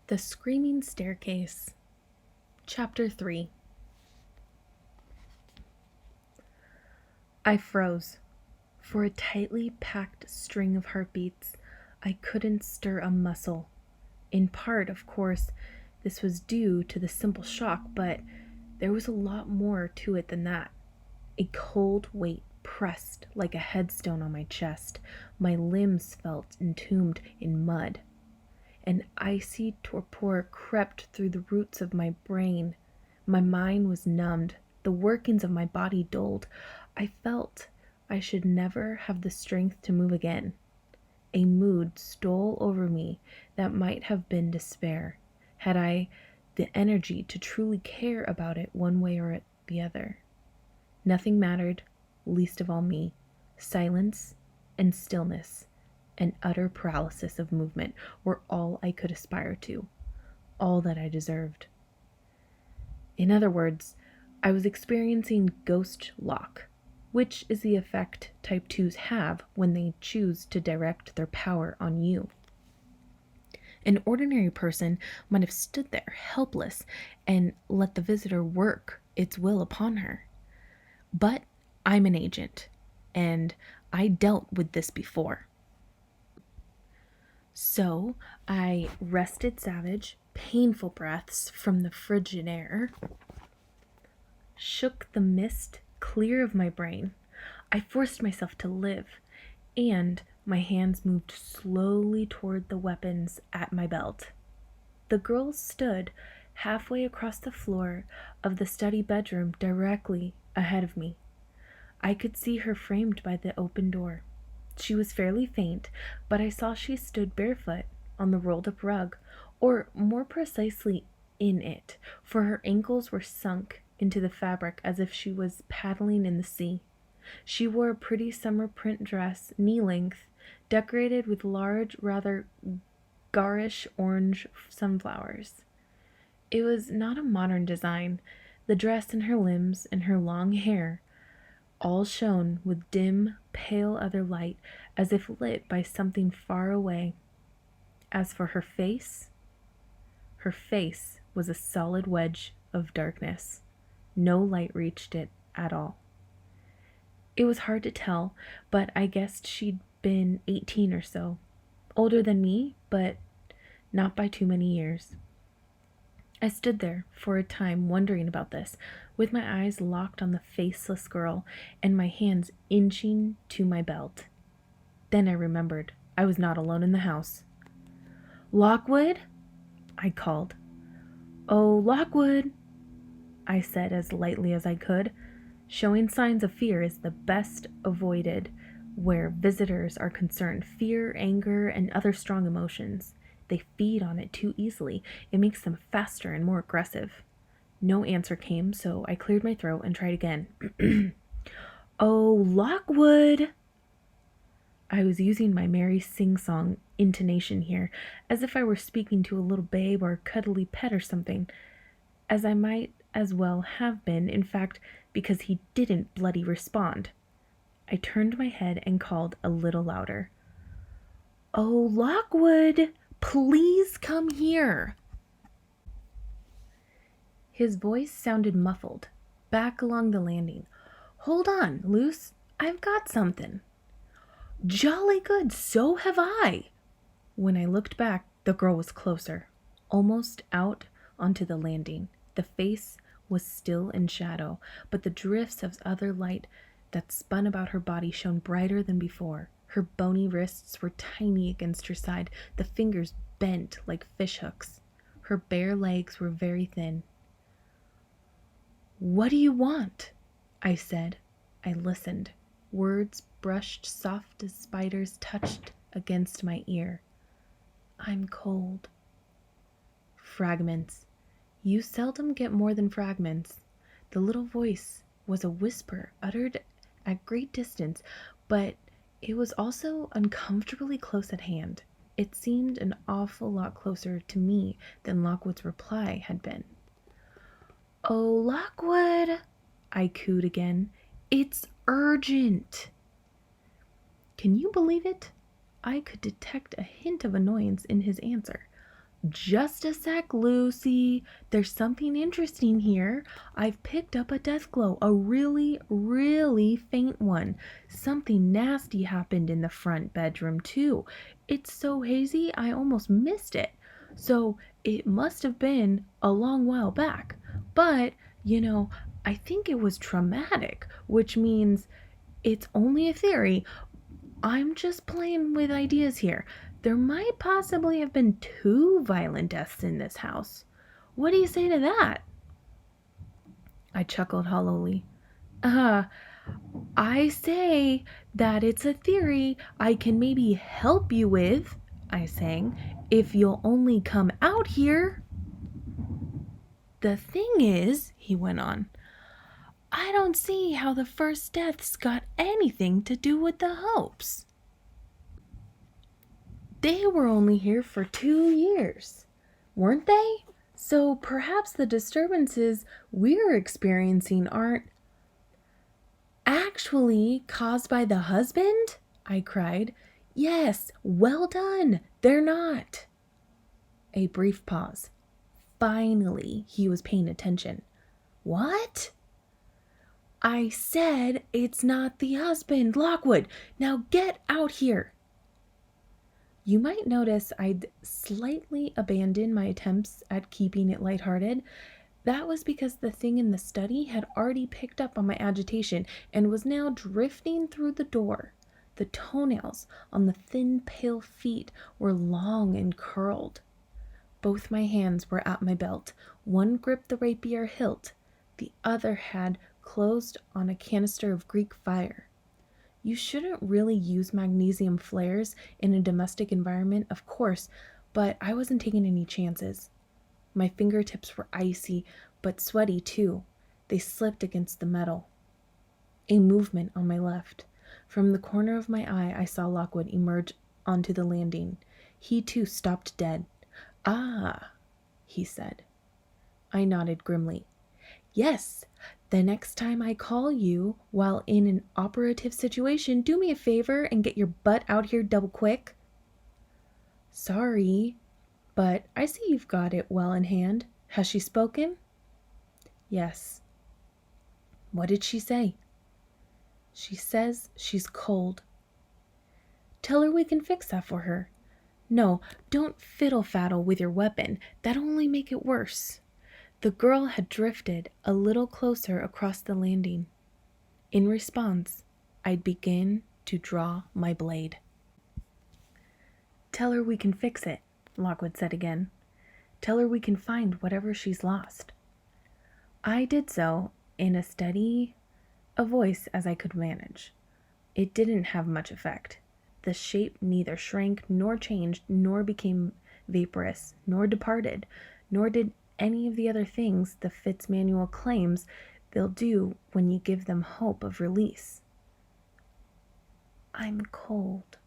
The Screaming Staircase, Chapter 3. I froze. For a tightly packed string of heartbeats, I couldn't stir a muscle. In part, of course, this was due to the simple shock, but there was a lot more to it than that. A cold weight pressed like a headstone on my chest. My limbs felt entombed in mud. An icy torpor crept through the roots of my brain. My mind was numbed, the workings of my body dulled. I felt I should never have the strength to move again. A mood stole over me that might have been despair, had I the energy to truly care about it one way or the other. Nothing mattered, least of all me. Silence and stillness and utter paralysis of movement were all I could aspire to, all that I deserved. In other words, I was experiencing ghost lock, which is the effect Type 2s have when they choose to direct their power on you. An ordinary person might have stood there helpless and let the visitor work its will upon her. But I'm an agent, and I dealt with this before. So I rested savage, painful breaths from the frigid air, shook the mist clear of my brain. I forced myself to live, and my hands moved slowly toward the weapons at my belt. The girl stood halfway across the floor of the study bedroom directly ahead of me. I could see her framed by the open door. She was fairly faint, but I saw she stood barefoot on the rolled-up rug, or more precisely in it, for her ankles were sunk into the fabric as if she was paddling in the sea. She wore a pretty summer print dress, knee-length, decorated with large, rather garish orange sunflowers. It was not a modern design. The dress and her limbs and her long hair all shone with dim, pale other light, as if lit by something far away. As for her face was a solid wedge of darkness. No light reached it at all. It was hard to tell, but I guessed she'd been 18 or so. Older than me, but not by too many years. I stood there for a time wondering about this, with my eyes locked on the faceless girl and my hands inching to my belt. Then I remembered I was not alone in the house. "Lockwood?" I called. "Oh, Lockwood," I said as lightly as I could. Showing signs of fear is the best avoided where visitors are concerned. Fear, anger, and other strong emotions. They feed on it too easily. It makes them faster and more aggressive. No answer came, so I cleared my throat and tried again. "Oh, Lockwood!" I was using my merry sing-song intonation here, as if I were speaking to a little babe or a cuddly pet or something, as I might as well have been, in fact, because he didn't bloody respond. I turned my head and called a little louder. "Oh, Lockwood! Please come here." His voice sounded muffled, back along the landing. "Hold on, Luce. I've got something." "Jolly good, so have I." When I looked back, the girl was closer, almost out onto the landing. The face was still in shadow, but the drifts of other light that spun about her body shone brighter than before. Her bony wrists were tiny against her side, the fingers bent like fishhooks. Her bare legs were very thin. "What do you want?" I said. I listened. Words brushed soft as spiders touched against my ear. "I'm cold." Fragments. You seldom get more than fragments. The little voice was a whisper uttered at great distance, but it was also uncomfortably close at hand. It seemed an awful lot closer to me than Lockwood's reply had been. "Oh, Lockwood," I cooed again. "It's urgent." Can you believe it? I could detect a hint of annoyance in his answer. Just a sec, Lucy. There's something interesting here. I've picked up a death glow, a really, really faint one. Something nasty happened in the front bedroom, too. It's so hazy, I almost missed it. So it must have been a long while back. But, I think it was traumatic, which means it's only a theory. I'm just playing with ideas here. There might possibly have been 2 violent deaths in this house. What do you say to that? I chuckled hollowly. Uh, I say that it's a theory I can maybe help you with, I sang, if you'll only come out here. The thing is, he went on, I don't see how the first deaths got anything to do with the hopes. They were only here for 2 years, weren't they? So perhaps the disturbances we're experiencing aren't actually caused by the husband? I cried. Yes, well done. They're not. A brief pause. Finally, he was paying attention. What? I said it's not the husband, Lockwood. Now get out here. You might notice I'd slightly abandoned my attempts at keeping it lighthearted. That was because the thing in the study had already picked up on my agitation and was now drifting through the door. The toenails on the thin, pale feet were long and curled. Both my hands were at my belt. One gripped the rapier hilt, the other had closed on a canister of Greek fire. You shouldn't really use magnesium flares in a domestic environment, of course, but I wasn't taking any chances. My fingertips were icy, but sweaty too. They slipped against the metal. A movement on my left. From the corner of my eye, I saw Lockwood emerge onto the landing. He too stopped dead. Ah, he said. I nodded grimly. Yes, the next time I call you while in an operative situation, do me a favor and get your butt out here double quick. Sorry, but I see you've got it well in hand. Has she spoken? Yes. What did she say? She says she's cold. Tell her we can fix that for her. No, don't fiddle-faddle with your weapon. That'll only make it worse. The girl had drifted a little closer across the landing. In response, I'd begin to draw my blade. Tell her we can fix it, Lockwood said again. Tell her we can find whatever she's lost. I did so in as steady a voice as I could manage. It didn't have much effect. The shape neither shrank nor changed nor became vaporous nor departed, nor did any of the other things the Fitz manual claims they'll do when you give them hope of release. I'm cold,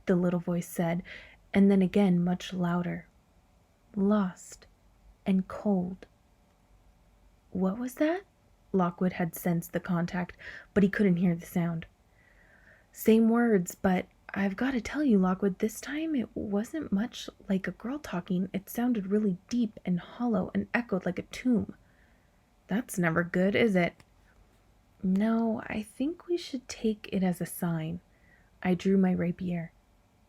the little voice said, and then again much louder. Lost and cold. What was that? Lockwood had sensed the contact, but he couldn't hear the sound. Same words, but I've got to tell you, Lockwood, this time it wasn't much like a girl talking. It sounded really deep and hollow and echoed like a tomb. That's never good, is it? No, I think we should take it as a sign. I drew my rapier.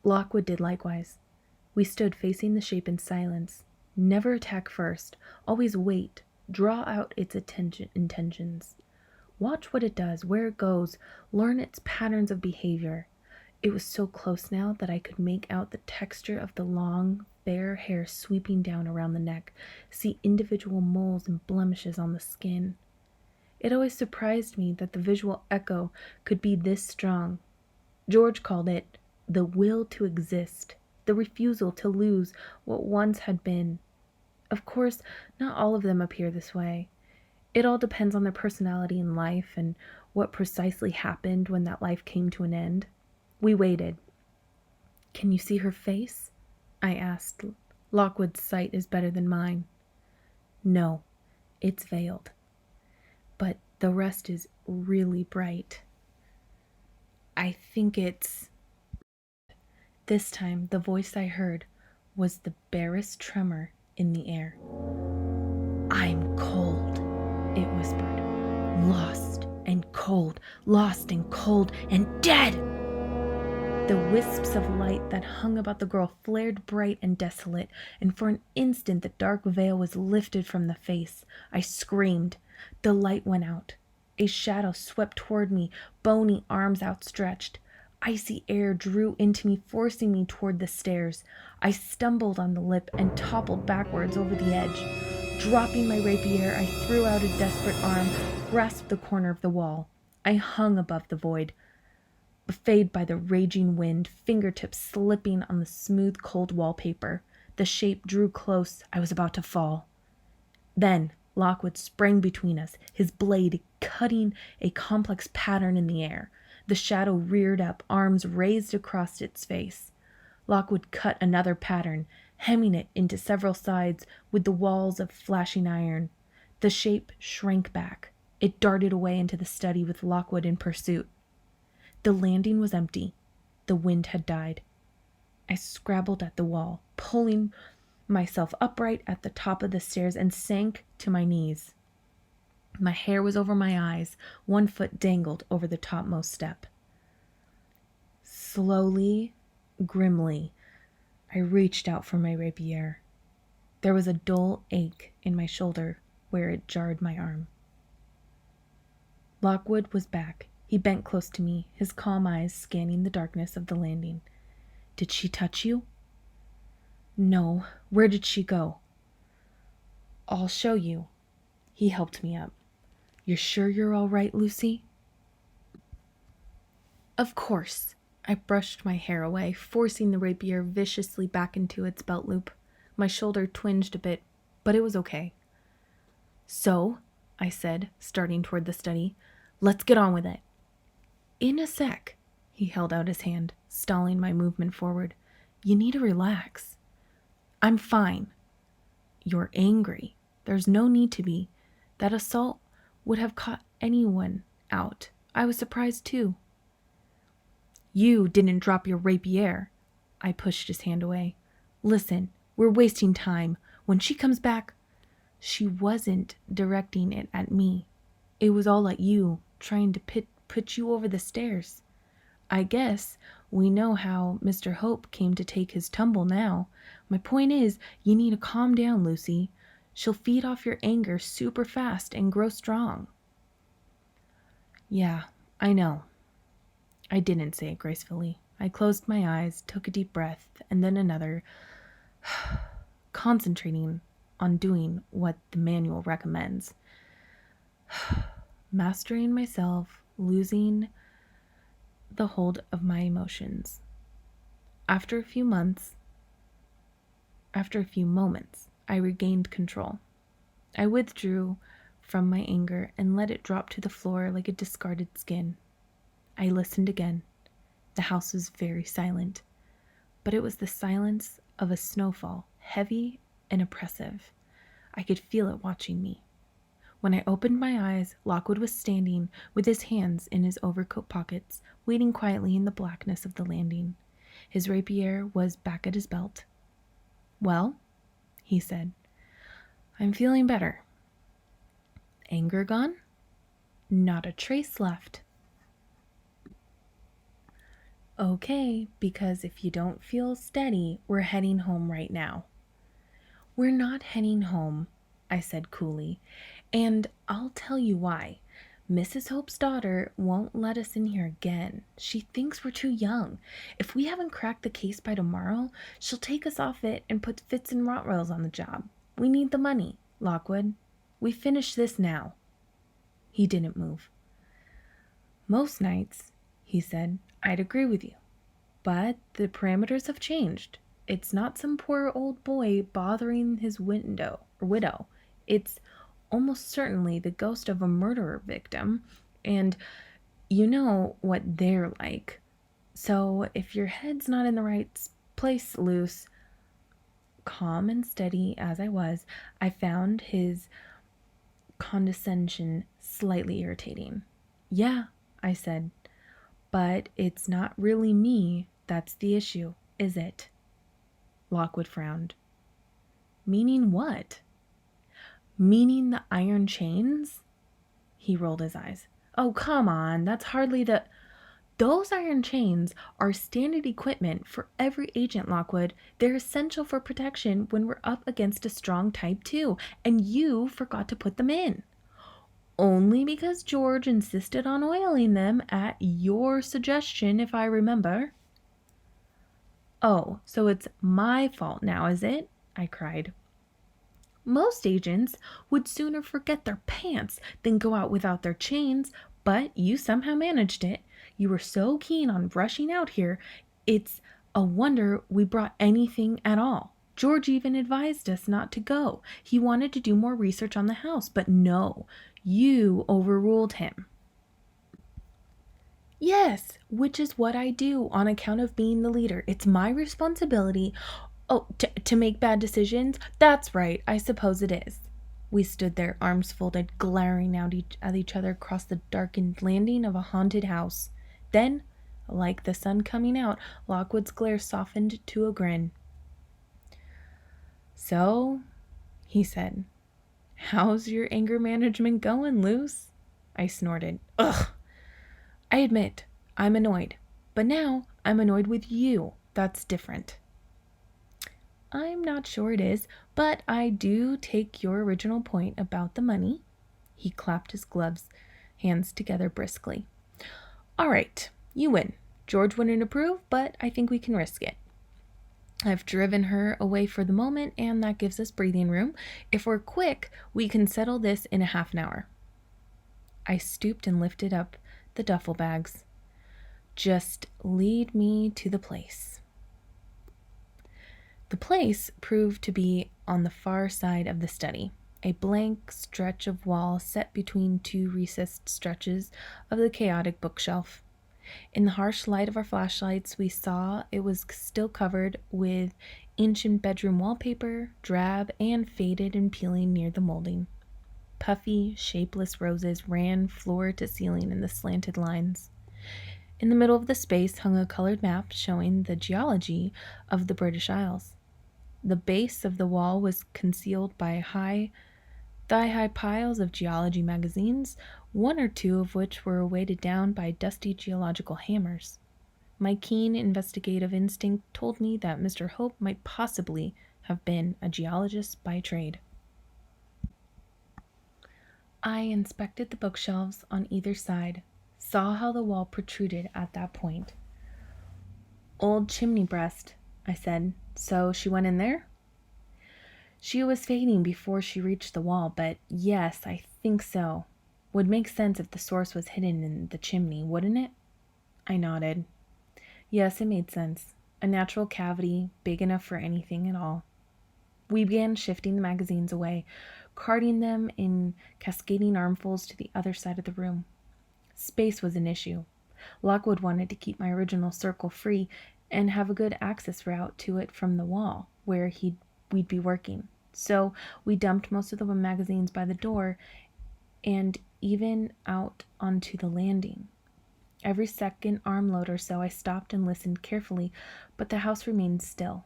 Lockwood did likewise. We stood facing the shape in silence. Never attack first. Always wait. Draw out its intentions. Watch what it does, where it goes. Learn its patterns of behavior. It was so close now that I could make out the texture of the long, fair hair sweeping down around the neck, see individual moles and blemishes on the skin. It always surprised me that the visual echo could be this strong. George called it the will to exist, the refusal to lose what once had been. Of course, not all of them appear this way. It all depends on their personality in life and what precisely happened when that life came to an end. We waited. Can you see her face? I asked. Lockwood's sight is better than mine. No, it's veiled. But the rest is really bright. I think it's... This time, the voice I heard was the barest tremor in the air. "I'm cold," it whispered. "Lost and cold, lost and cold and dead!" The wisps of light that hung about the girl flared bright and desolate, and for an instant the dark veil was lifted from the face. I screamed. The light went out. A shadow swept toward me, bony arms outstretched. Icy air drew into me, forcing me toward the stairs. I stumbled on the lip and toppled backwards over the edge. Dropping my rapier, I threw out a desperate arm, grasped the corner of the wall. I hung above the void, buffeted by the raging wind, fingertips slipping on the smooth, cold wallpaper. The shape drew close. I was about to fall. Then Lockwood sprang between us, his blade cutting a complex pattern in the air. The shadow reared up, arms raised across its face. Lockwood cut another pattern, hemming it into several sides with the walls of flashing iron. The shape shrank back. It darted away into the study with Lockwood in pursuit. The landing was empty. The wind had died. I scrabbled at the wall, pulling myself upright at the top of the stairs, and sank to my knees. My hair was over my eyes. One foot dangled over the topmost step. Slowly, grimly, I reached out for my rapier. There was a dull ache in my shoulder where it jarred my arm. Lockwood was back. He bent close to me, his calm eyes scanning the darkness of the landing. "Did she touch you?" "No. Where did she go?" "I'll show you." He helped me up. "You're sure you're all right, Lucy?" "Of course." I brushed my hair away, forcing the rapier viciously back into its belt loop. My shoulder twinged a bit, but it was okay. "So," I said, starting toward the study, "let's get on with it." "In a sec." He held out his hand, stalling my movement forward. "You need to relax." "I'm fine." "You're angry." "There's no need to be. That assault would have caught anyone out. I was surprised too." "You didn't drop your rapier." I pushed his hand away. "Listen, we're wasting time. When she comes back—" "She wasn't directing it at me. It was all at you, trying to put you over the stairs. I guess we know how Mr. Hope came to take his tumble now. My point is, you need to calm down, Lucy. She'll feed off your anger super fast and grow strong." "Yeah, I know." I didn't say it gracefully. I closed my eyes, took a deep breath, and then another, concentrating on doing what the manual recommends. Mastering myself, losing the hold of my emotions. After a few moments, I regained control. I withdrew from my anger and let it drop to the floor like a discarded skin. I listened again. The house was very silent, but it was the silence of a snowfall, heavy and oppressive. I could feel it watching me. When I opened my eyes, Lockwood was standing with his hands in his overcoat pockets, waiting quietly in the blackness of the landing. His rapier was back at his belt. "Well," he said, "I'm feeling better." "Anger gone?" "Not a trace left." "Okay, because if you don't feel steady, we're heading home right now." "We're not heading home," I said coolly, "and I'll tell you why. Mrs. Hope's daughter won't let us in here again. She thinks we're too young. If we haven't cracked the case by tomorrow, she'll take us off it and put Fitz and Rotwells on the job. We need the money, Lockwood. We finish this now." He didn't move. "Most nights," he said, "I'd agree with you. But the parameters have changed. It's not some poor old boy bothering his widow. It's almost certainly the ghost of a murderer victim, and you know what they're like. So if your head's not in the right place, Luce—" Calm and steady as I was, I found his condescension slightly irritating. "Yeah," I said, "but it's not really me that's the issue, is it?" Lockwood frowned. Meaning what? Meaning the iron chains? He rolled his eyes. Oh, come on, that's hardly the... Those iron chains are standard equipment for every agent, Lockwood. They're essential for protection when we're up against a strong Type 2, and you forgot to put them in. Only because George insisted on oiling them at your suggestion, if I remember. Oh, so it's my fault now, is it? I cried. Most agents would sooner forget their pants than go out without their chains, but you somehow managed it. You were so keen on rushing out here, it's a wonder we brought anything at all. George even advised us not to go. He wanted to do more research on the house, but no, you overruled him. Yes, which is what I do on account of being the leader. It's my responsibility. Oh, to make bad decisions? That's right, I suppose it is. We stood there, arms folded, glaring out at each other across the darkened landing of a haunted house. Then, like the sun coming out, Lockwood's glare softened to a grin. So, he said, how's your anger management going, Luce? I snorted. Ugh! I admit, I'm annoyed. But now, I'm annoyed with you. That's different. I'm not sure it is, but I do take your original point about the money. He clapped his hands together briskly. All right, you win. George wouldn't approve, but I think we can risk it. I've driven her away for the moment, and that gives us breathing room. If we're quick, we can settle this in a half an hour. I stooped and lifted up the duffel bags. Just lead me to the place. The place proved to be on the far side of the study, a blank stretch of wall set between two recessed stretches of the chaotic bookshelf. In the harsh light of our flashlights, we saw it was still covered with ancient bedroom wallpaper, drab and faded and peeling near the molding. Puffy, shapeless roses ran floor to ceiling in the slanted lines. In the middle of the space hung a colored map showing the geology of the British Isles. The base of the wall was concealed by thigh-high piles of geology magazines, one or two of which were weighted down by dusty geological hammers. My keen investigative instinct told me that Mr. Hope might possibly have been a geologist by trade. I inspected the bookshelves on either side, saw how the wall protruded at that point. Old chimney breast, I said. So she went in there? She was fading before she reached the wall, but yes, I think so. Would make sense if the source was hidden in the chimney, wouldn't it? I nodded. Yes, it made sense. A natural cavity, big enough for anything at all. We began shifting the magazines away, carting them in cascading armfuls to the other side of the room. Space was an issue. Lockwood wanted to keep my original circle free and have a good access route to it from the wall, where we'd be working. So we dumped most of the magazines by the door and even out onto the landing. Every second armload or so I stopped and listened carefully, but the house remained still.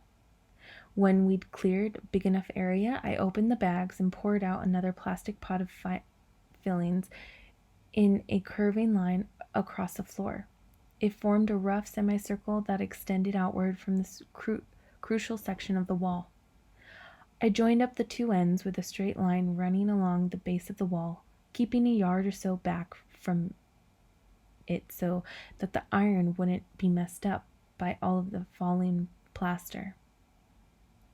When we'd cleared a big enough area, I opened the bags and poured out another plastic pot of fillings in a curving line across the floor. It formed a rough semicircle that extended outward from this crucial section of the wall. I joined up the two ends with a straight line running along the base of the wall, keeping a yard or so back from it so that the iron wouldn't be messed up by all of the falling plaster.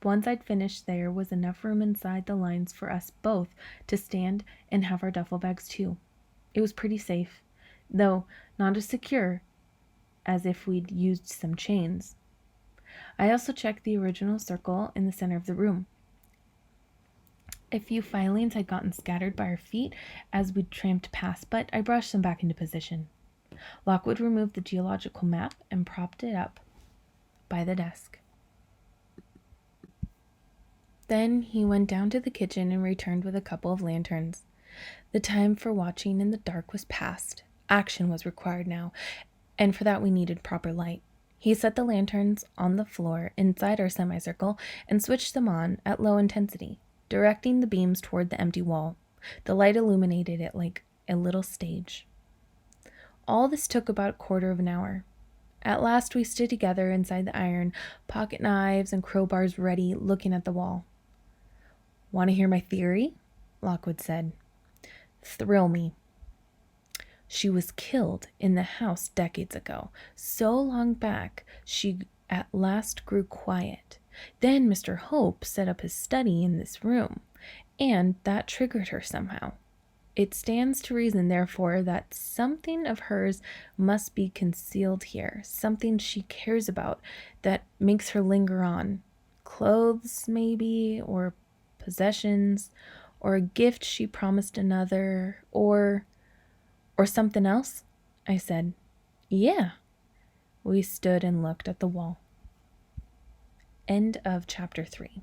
Once I'd finished, there was enough room inside the lines for us both to stand and have our duffel bags too. It was pretty safe, though not as secure as if we'd used some chains. I also checked the original circle in the center of the room. A few filings had gotten scattered by our feet as we tramped past, but I brushed them back into position. Lockwood removed the geological map and propped it up by the desk. Then he went down to the kitchen and returned with a couple of lanterns. The time for watching in the dark was past. Action was required now, and for that we needed proper light. He set the lanterns on the floor inside our semicircle and switched them on at low intensity, directing the beams toward the empty wall. The light illuminated it like a little stage. All this took about a quarter of an hour. At last we stood together inside the iron, pocket knives and crowbars ready, looking at the wall. "Want to hear my theory?" Lockwood said. "Thrill me." "She was killed in the house decades ago. So long back, she at last grew quiet. Then Mr. Hope set up his study in this room, and that triggered her somehow. It stands to reason, therefore, that something of hers must be concealed here, something she cares about that makes her linger on. Clothes, maybe, or possessions, or a gift she promised another, or something else?" I said. "Yeah." We stood and looked at the wall. End of chapter 3.